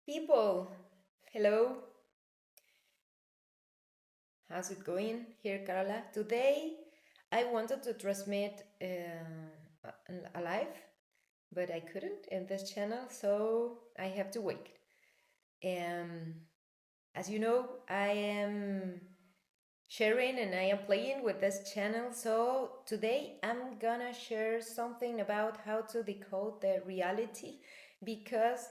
People, hello, how's it going here, Carola? Today I wanted to transmit a live, but I couldn't in this channel, so I have to wait. Um, as you know, I am sharing and I am playing with this channel, so today I'm gonna share something about how to decode the reality because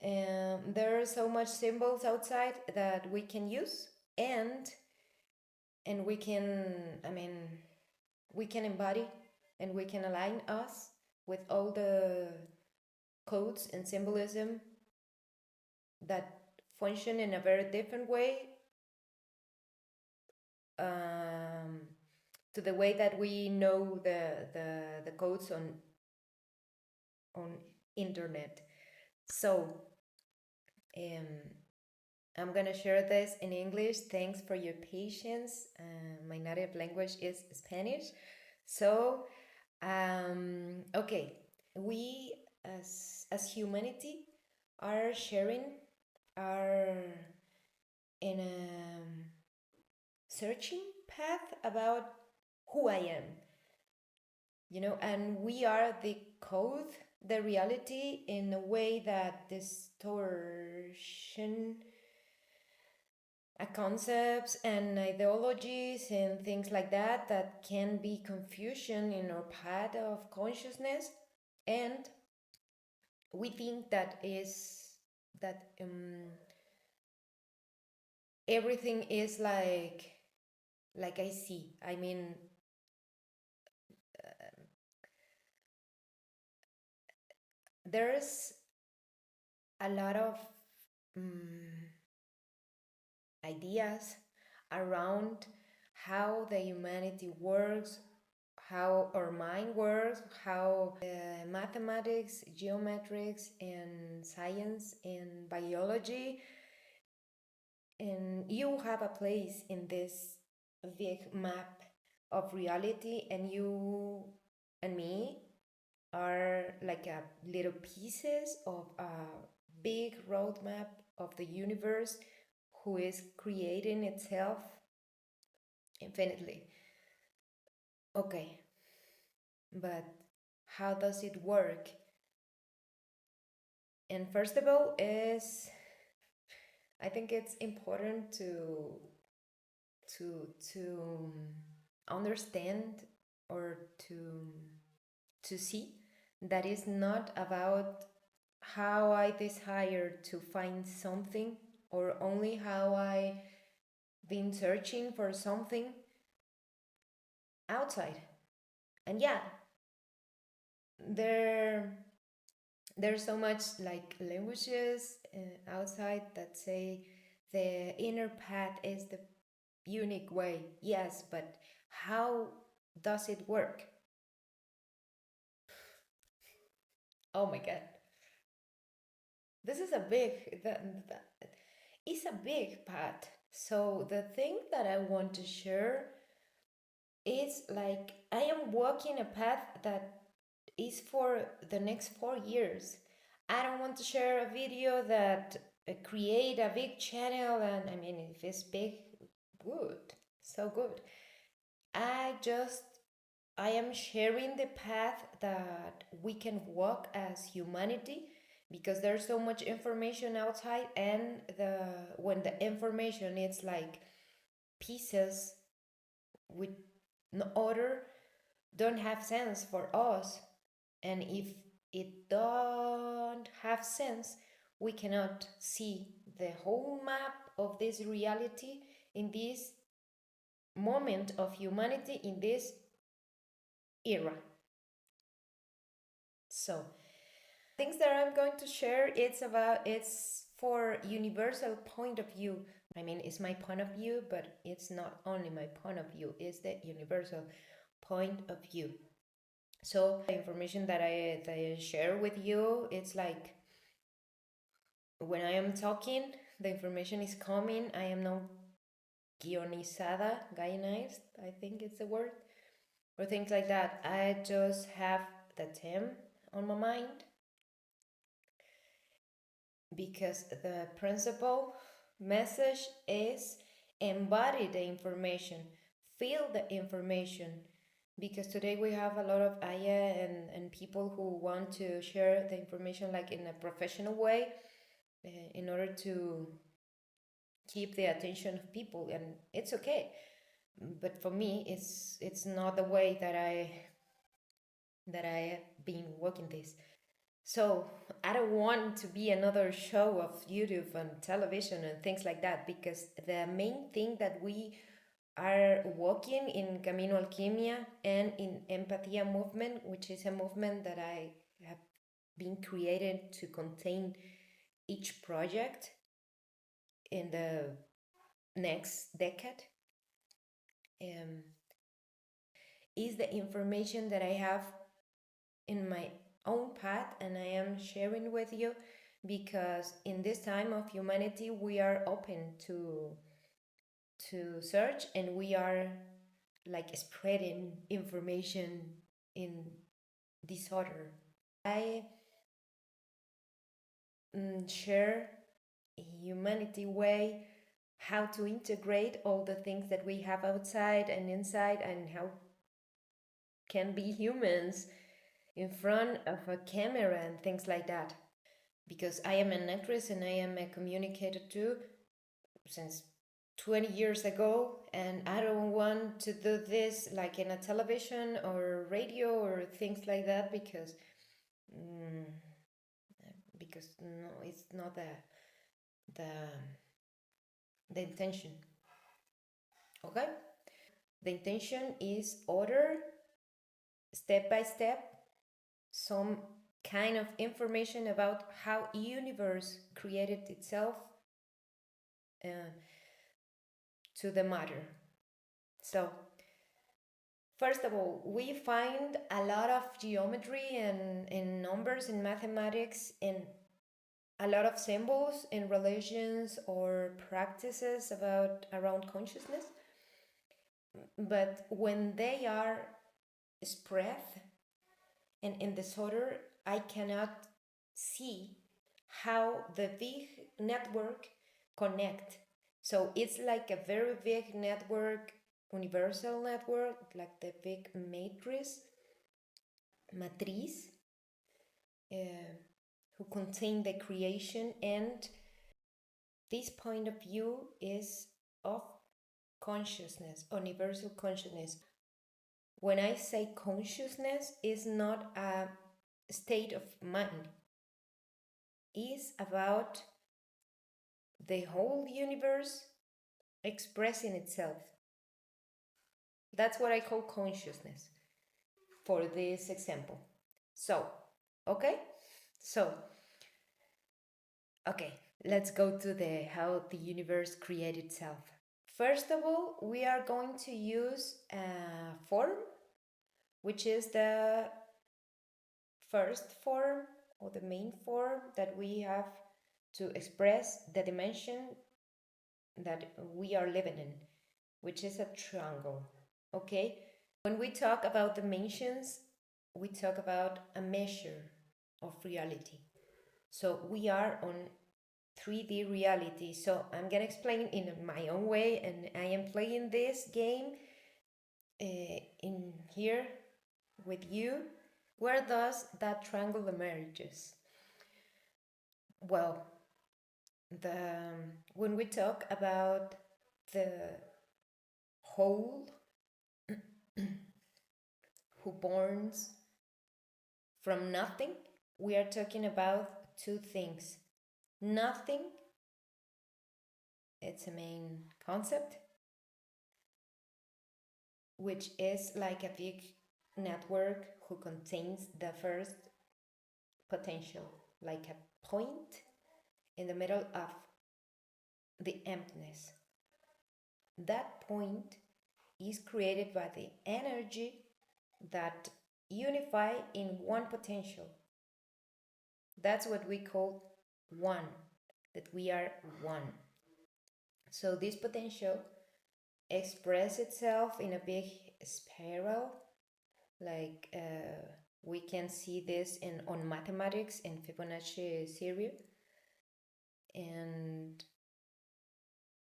there are so much symbols outside that we can use and we can, we can embody and we can align us with all the codes and symbolism that function in a very different way, um, to the way that we know the codes on internet. So um, I'm gonna share this in English. Thanks for your patience. My native language is Spanish. So, okay, we as humanity are sharing, are in a searching path about who I am, and we are the code, the reality in a way that distortion concepts and ideologies and things like that can be confusion in our path of consciousness, and we think that everything is like I see. There's a lot of um, ideas around how the humanity works, how our mind works, how mathematics, geometrics, and science and biology, and you have a place in this big map of reality, and you and me are like a little pieces of a big roadmap of the universe who is creating itself infinitely. Okay, but how does it work? And first of all, is I think it's important to understand or to see that is not about how I desire to find something or only how I been searching for something outside. And yeah, there there's so much like languages outside that say the inner path is the unique way. Yes, but how does it work? Oh my god, this is a it's a big path. So the thing that I want to share is like I am walking a path that is for the next 4 years. I don't want to share a video that create a big channel, and if it's big, good, so good. I just I am sharing the path that we can walk as humanity because there's so much information outside, and the when the information is like pieces with no order don't have sense for us, and if it don't have sense, we cannot see the whole map of this reality in this moment of humanity in this era. So things that I'm going to share, it's for universal point of view. It's my point of view, but it's not only my point of view, it's the universal point of view. So the information that I share with you, it's like when I am talking, the information is coming. I am not guionized, I think it's the word, or things like that. I just have the theme on my mind, because the principal message is embody the information, feel the information. Because today we have a lot of Aya and people who want to share the information like in a professional way, in order to keep the attention of people, and it's okay. But for me, it's not the way that I have been working this. So I don't want to be another show of YouTube and television and things like that, because the main thing that we are working in Camino Alquimia and in Empathia movement, which is a movement that I have been created to contain each project in the next decade, um, is the information that I have in my own path and I am sharing with you, because in this time of humanity we are open to search, and we are like spreading information in disorder. I share humanity way, how to integrate all the things that we have outside and inside, and how can be humans in front of a camera and things like that. Because I am an actress and I am a communicator too since 20 years ago, and I don't want to do this like in a television or radio or things like that, mm, because no, it's not the the intention. Okay, the intention is order, step by step, some kind of information about how universe created itself, uh, to the matter. So first of all, we find a lot of geometry and in numbers in mathematics, in a lot of symbols in religions or practices about around consciousness. But when they are spread and in disorder, I cannot see how the big network connect. So it's like a very big network, universal network, like the big matriz, uh, who contain the creation, and this point of view is of consciousness, universal consciousness. When I say consciousness, is not a state of mind, is about the whole universe expressing itself. That's what I call consciousness for this example. So, okay? So, okay, let's go to the how the universe created itself. First of all, we are going to use a form, which is the first form or the main form that we have to express the dimension that we are living in, which is a triangle. Okay? When we talk about dimensions, we talk about a measure of reality. So we are on 3D reality. So I'm gonna explain in my own way, and I am playing this game in here with you. Where does that triangle emerges? Well, when we talk about the whole who borns from nothing, we are talking about two things. Nothing, it's a main concept, which is like a big network who contains the first potential, like a point in the middle of the emptiness. That point is created by the energy that unify in one potential. That's what we call one, that we are one. So this potential express itself in a big spiral, like we can see this on mathematics in Fibonacci series. And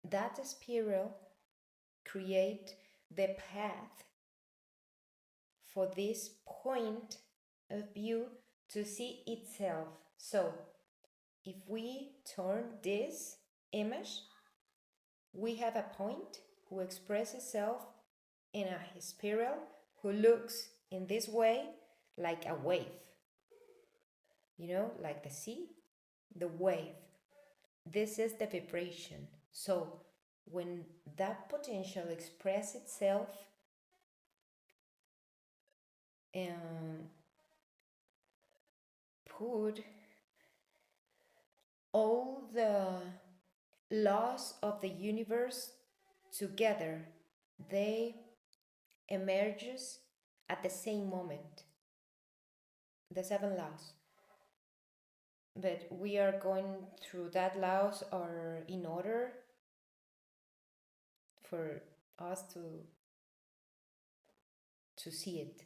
that spiral create the path for this point of view to see itself. So if we turn this image, we have a point who expresses itself in a spiral who looks in this way like a wave, like the sea, the wave. This is the vibration. So when that potential expresses itself, and put all the laws of the universe together, they emerges at the same moment, the seven laws. But we are going through that laws or in order for us to see it.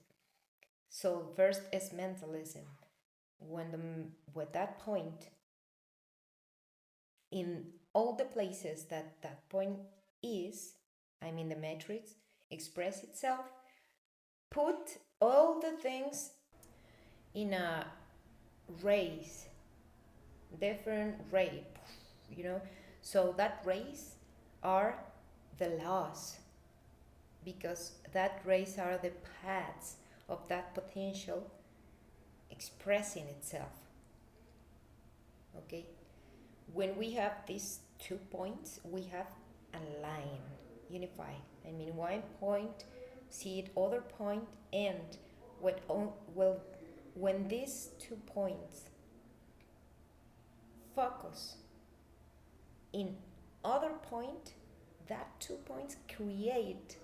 So first is mentalism. With that point, in all the places that point is, I mean the matrix, express itself, put all the things in a race, different ray, so that race are the laws, because that race are the paths of that potential expressing itself. Okay, when we have these 2 points, we have a line unified. I mean, one point see it other point, and when these 2 points focus in other point, that 2 points create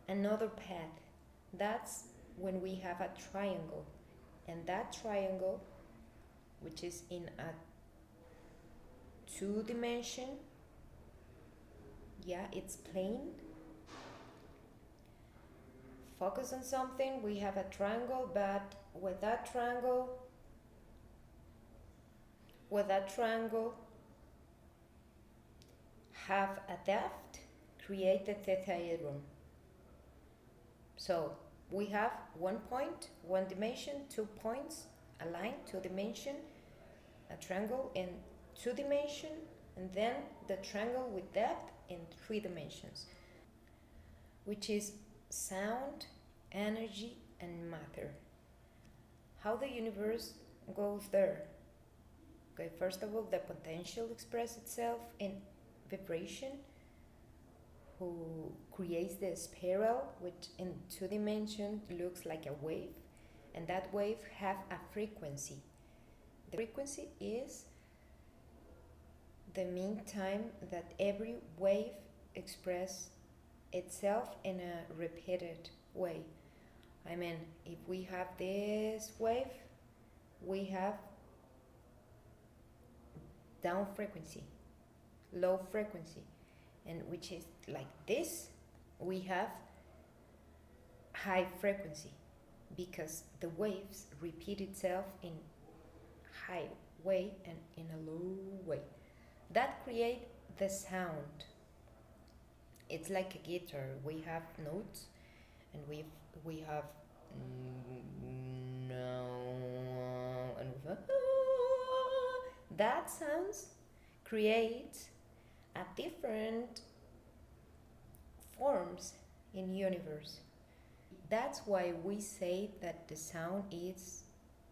another path. That's when we have a triangle, and that triangle, which is in a 2 dimension, it's plane, focus on something, we have a triangle, but with that triangle have a depth, create the tetrahedron. So we have 1 point, 1 dimension, 2 points, a line, 2 dimension, a triangle in 2 dimension, and then the triangle with depth in 3 dimensions, which is sound, energy, and matter. How the universe goes there? Okay, first of all, the potential expresses itself in vibration, who creates the spiral, which in 2 dimensions looks like a wave, and that wave have a frequency. The frequency is the mean time that every wave expresses itself in a repeated way. I mean, if we have this wave, we have down frequency, low frequency, and which is like this, we have high frequency, because the waves repeat itself in high way and in a low way. That create the sound. It's like a guitar. We have notes, and we have no, and we have that sounds create a different forms in universe. That's why we say that the sound is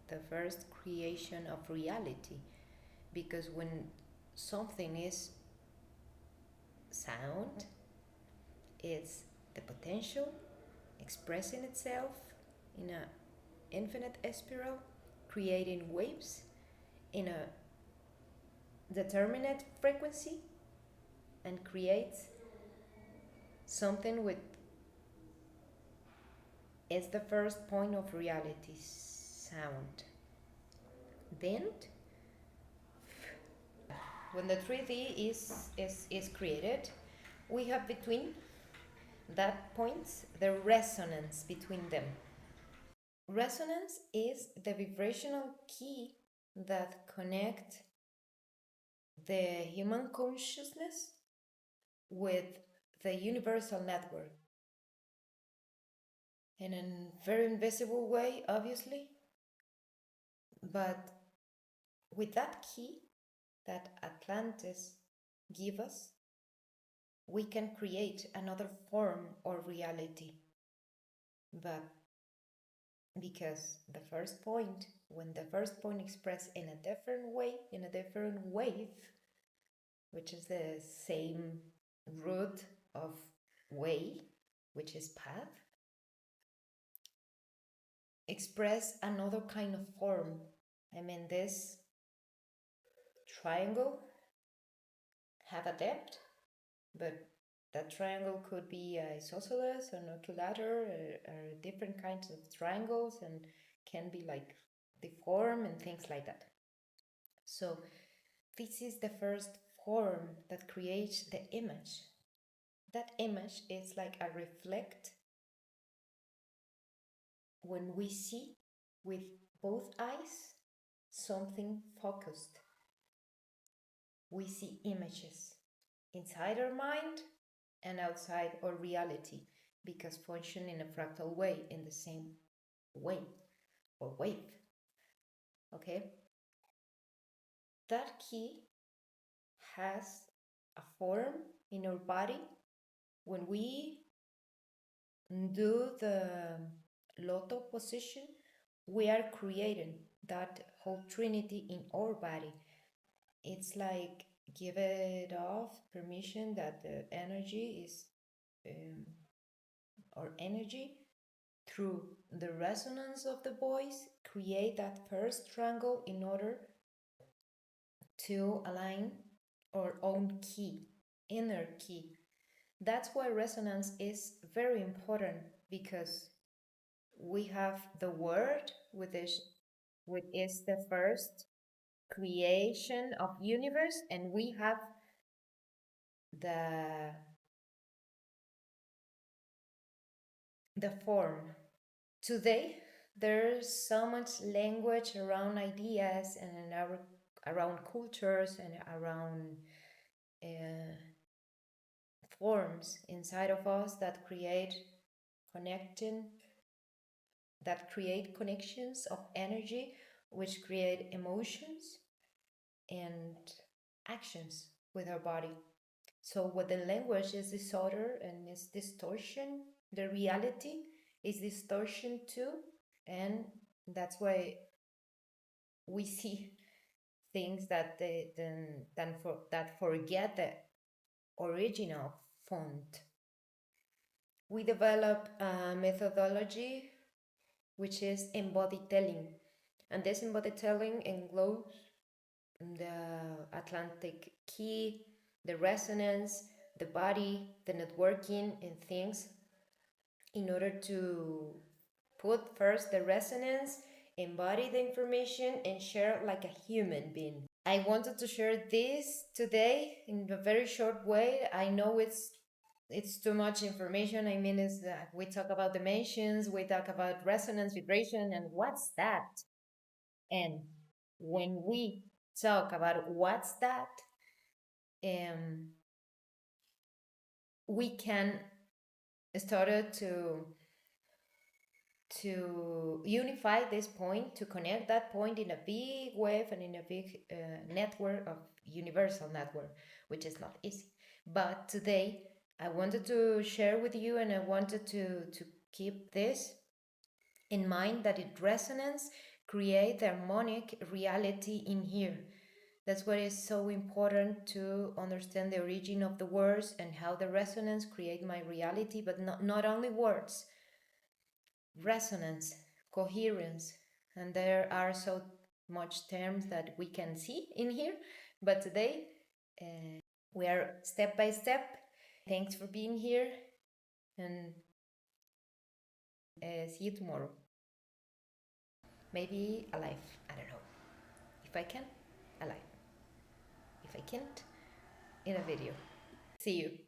the first creation of reality, because when something is sound, it's the potential expressing itself in an infinite spiral, creating waves in a determinate frequency, and creates something with is the first point of reality, sound. Then when the 3D is created, we have between that points the resonance between them. Resonance is the vibrational key that connects the human consciousness with the universal network in a very invisible way, obviously, but with that key that Atlantis give us, we can create another form or reality. But because the first point, when the first point expressed in a different way, in a different wave, which is the same root of way, which is path, express another kind of form. I mean, this triangle have a depth, but that triangle could be isosceles or equilateral or different kinds of triangles and can be like deformed and things like that. So this is the first form that creates the image. That image is like a reflect when we see with both eyes something focused. We see images inside our mind and outside our reality because function in a fractal way, in the same way or wave. Okay? That key has a form in our body. When we do the Loto position, we are creating that whole trinity in our body. It's like give it off permission that the energy is or energy through the resonance of the voice create that first triangle in order to align our own key, inner key. That's why resonance is very important because we have the word which is the first creation of universe, and we have the form. Today there's so much language around ideas and around cultures and around forms inside of us that create connections of energy which create emotions and actions with our body. So what the language is disorder and is distortion, the reality is distortion too, and that's why we see things that forget the original font. We develop a methodology which is EMBODYTELLING, and this EMBODYTELLING englobes the Atlantic key, the resonance, the body, the networking, and things in order to put first the resonance, embody the information, and share like a human being. I wanted to share this today in a very short way. I know it's too much information. I mean, we talk about dimensions, we talk about resonance, vibration, and what's that? And when we talk about what's that, we can start to unify this point, to connect that point in a big wave and in a big network of universal network, which is not easy. But today I wanted to share with you, and I wanted to keep this in mind, that it resonance create the harmonic reality in here. That's what is so important to understand the origin of the words and how the resonance create my reality, but not only words, resonance, coherence, and there are so much terms that we can see in here, but today we are step by step. Thanks for being here, and see you tomorrow. Maybe alive, I don't know. If I can, alive. If I can't, in a video. See you.